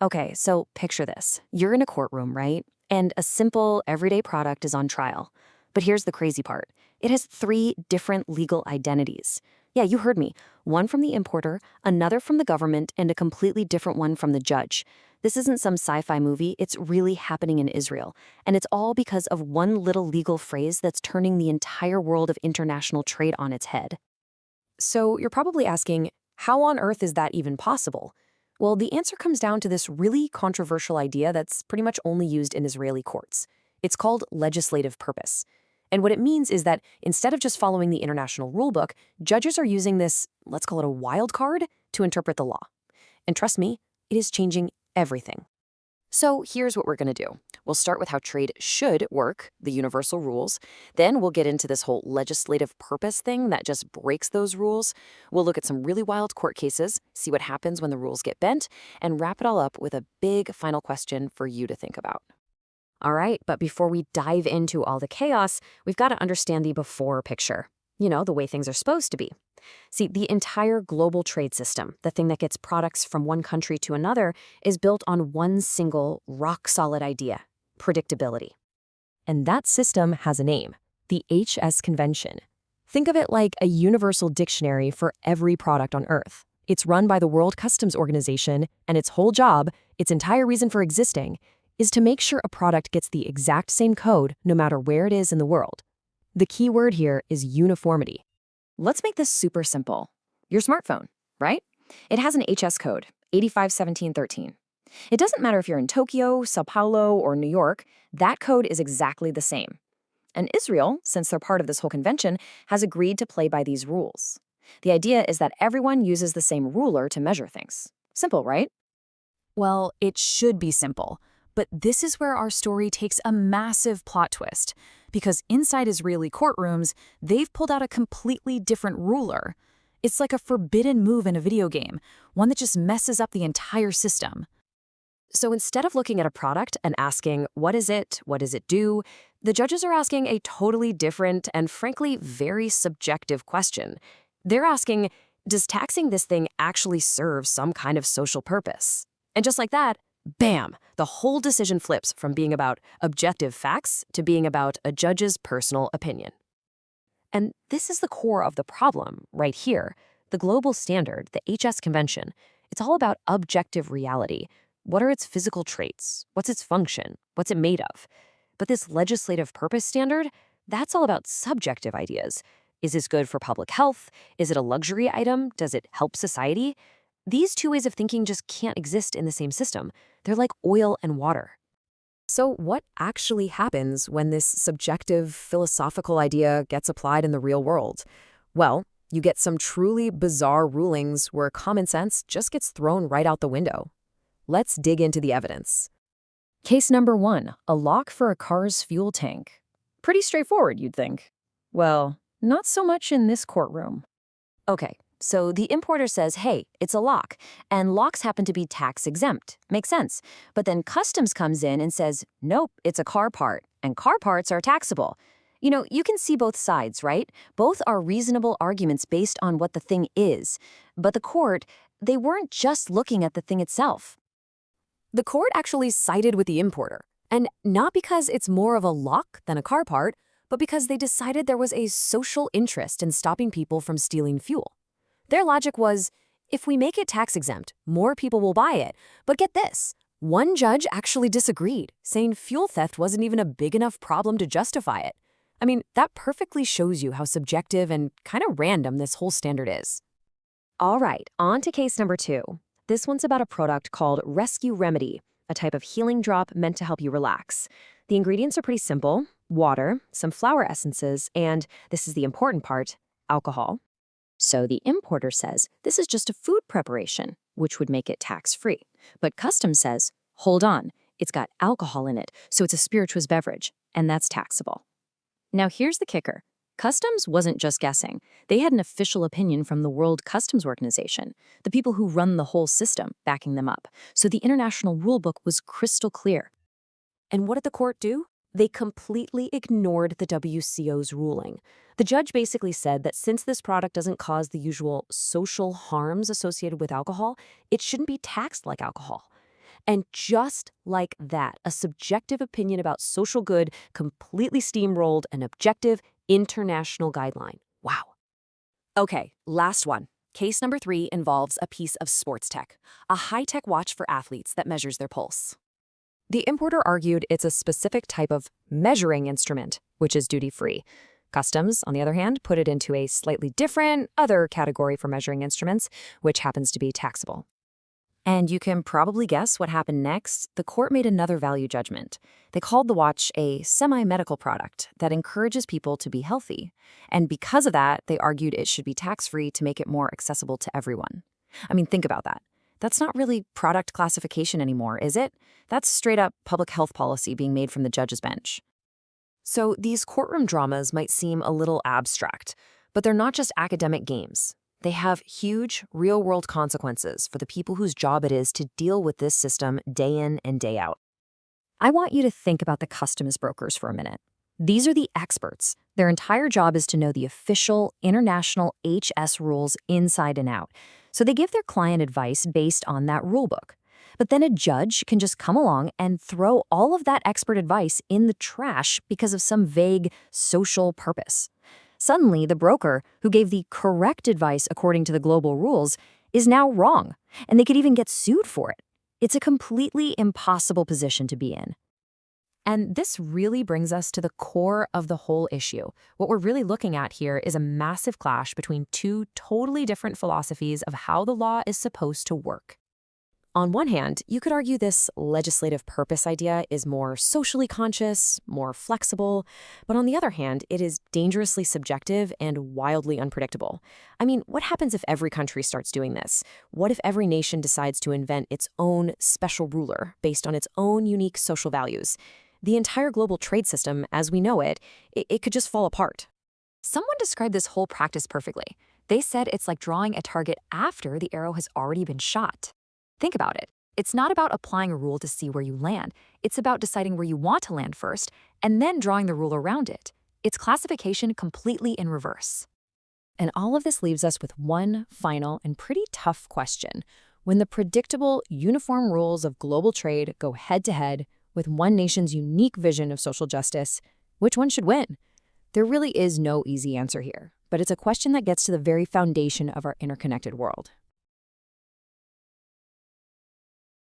Okay, so picture this. You're in a courtroom, right? And a simple, everyday product is on trial. But here's the crazy part. It has three different legal identities. Yeah, you heard me. One from the importer, another from the government, and a completely different one from the judge. This isn't some sci-fi movie, it's really happening in Israel. And it's all because of one little legal phrase that's turning the entire world of international trade on its head. So you're probably asking, how on earth is that even possible? Well, the answer comes down to this really controversial idea that's pretty much only used in Israeli courts. It's called legislative purpose. And what it means is that instead of just following the international rulebook, judges are using this, let's call it a wild card, to interpret the law. And trust me, it is changing everything. So here's what we're going to do. We'll start with how trade should work, the universal rules. Then we'll get into this whole legislative purpose thing that just breaks those rules. We'll look at some really wild court cases, see what happens when the rules get bent, and wrap it all up with a big final question for you to think about. All right, but before we dive into all the chaos, we've got to understand the before picture. You know, the way things are supposed to be. See, the entire global trade system, the thing that gets products from one country to another, is built on one single, rock-solid idea: predictability. And that system has a name: the HS Convention. Think of it like a universal dictionary for every product on Earth. It's run by the World Customs Organization, and its whole job, its entire reason for existing, is to make sure a product gets the exact same code no matter where it is in the world. The key word here is uniformity. Let's make this super simple. Your smartphone, right? It has an HS code, 851713. It doesn't matter if you're in Tokyo, Sao Paulo, or New York, that code is exactly the same. And Israel, since they're part of this whole convention, has agreed to play by these rules. The idea is that everyone uses the same ruler to measure things. Simple, right? Well, it should be simple, but this is where our story takes a massive plot twist, because inside Israeli courtrooms, they've pulled out a completely different ruler. It's like a forbidden move in a video game, one that just messes up the entire system. So instead of looking at a product and asking, what is it, what does it do, the judges are asking a totally different and frankly very subjective question. They're asking, does taxing this thing actually serve some kind of social purpose? And just like that, bam, the whole decision flips from being about objective facts to being about a judge's personal opinion. And this is the core of the problem right here. The global standard, the HS Convention, it's all about objective reality. What are its physical traits? What's its function? What's it made of? But this legislative purpose standard, that's all about subjective ideas. Is this good for public health? Is it a luxury item? Does it help society? These two ways of thinking just can't exist in the same system. They're like oil and water. So what actually happens when this subjective, philosophical idea gets applied in the real world? Well, you get some truly bizarre rulings where common sense just gets thrown right out the window. Let's dig into the evidence. Case number 1, a lock for a car's fuel tank. Pretty straightforward, you'd think. Well, not so much in this courtroom. Okay, so the importer says, hey, it's a lock, and locks happen to be tax exempt. Makes sense. But then customs comes in and says, nope, it's a car part, and car parts are taxable. You know, you can see both sides, right? Both are reasonable arguments based on what the thing is. But the court, they weren't just looking at the thing itself. The court actually sided with the importer, and not because it's more of a lock than a car part, but because they decided there was a social interest in stopping people from stealing fuel. Their logic was, if we make it tax-exempt, more people will buy it. But get this, one judge actually disagreed, saying fuel theft wasn't even a big enough problem to justify it. I mean, that perfectly shows you how subjective and kind of random this whole standard is. All right, on to case number 2. This one's about a product called Rescue Remedy, a type of healing drop meant to help you relax. The ingredients are pretty simple: water, some flower essences, and, this is the important part, alcohol. So the importer says this is just a food preparation, which would make it tax-free. But customs says, hold on, it's got alcohol in it, so it's a spirituous beverage, and that's taxable. Now here's the kicker. Customs wasn't just guessing. They had an official opinion from the World Customs Organization, the people who run the whole system, backing them up. So the international rulebook was crystal clear. And what did the court do? They completely ignored the WCO's ruling. The judge basically said that since this product doesn't cause the usual social harms associated with alcohol, it shouldn't be taxed like alcohol. And just like that, a subjective opinion about social good completely steamrolled an objective international guideline. Wow. Okay, last one. Case number 3 involves a piece of sports tech, a high-tech watch for athletes that measures their pulse. The importer argued it's a specific type of measuring instrument, which is duty-free. Customs, on the other hand, put it into a slightly different other category for measuring instruments, which happens to be taxable. And you can probably guess what happened next. The court made another value judgment. They called the watch a semi-medical product that encourages people to be healthy. And because of that, they argued it should be tax-free to make it more accessible to everyone. I mean, think about that. That's not really product classification anymore, is it? That's straight-up public health policy being made from the judge's bench. So these courtroom dramas might seem a little abstract, but they're not just academic games. They have huge, real-world consequences for the people whose job it is to deal with this system day in and day out. I want you to think about the customs brokers for a minute. These are the experts. Their entire job is to know the official international HS rules inside and out. So they give their client advice based on that rulebook. But then a judge can just come along and throw all of that expert advice in the trash because of some vague social purpose. Suddenly, the broker, who gave the correct advice according to the global rules, is now wrong, and they could even get sued for it. It's a completely impossible position to be in. And this really brings us to the core of the whole issue. What we're really looking at here is a massive clash between two totally different philosophies of how the law is supposed to work. On one hand, you could argue this legislative purpose idea is more socially conscious, more flexible, but on the other hand, it is dangerously subjective and wildly unpredictable. I mean, what happens if every country starts doing this? What if every nation decides to invent its own special ruler based on its own unique social values? The entire global trade system, as we know it, it could just fall apart. Someone described this whole practice perfectly. They said it's like drawing a target after the arrow has already been shot. Think about it. It's not about applying a rule to see where you land. It's about deciding where you want to land first and then drawing the rule around it. It's classification completely in reverse. And all of this leaves us with one final and pretty tough question. When the predictable, uniform rules of global trade go head-to-head with one nation's unique vision of social justice, which one should win? There really is no easy answer here, but it's a question that gets to the very foundation of our interconnected world.